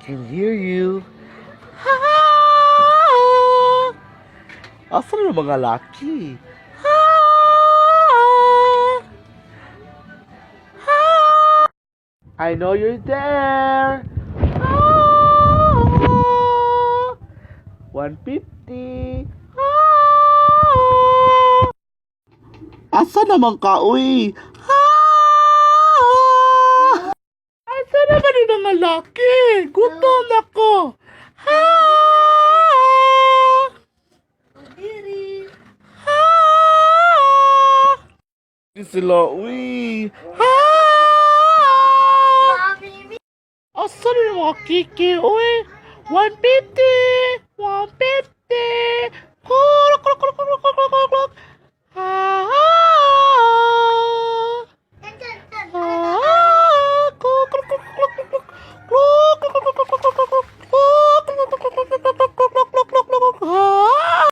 can hear you. Ha! Asan ang mga laki? Ha! Ha! I know you're there. Ha! 150. Ha! Asa naman ka, uy? Ha! Asa naman yung mga laki? Gutom ako. Ha! Ha! Di sila, uy. Ha! Asa na yung mga kiki, uy? 150! 150!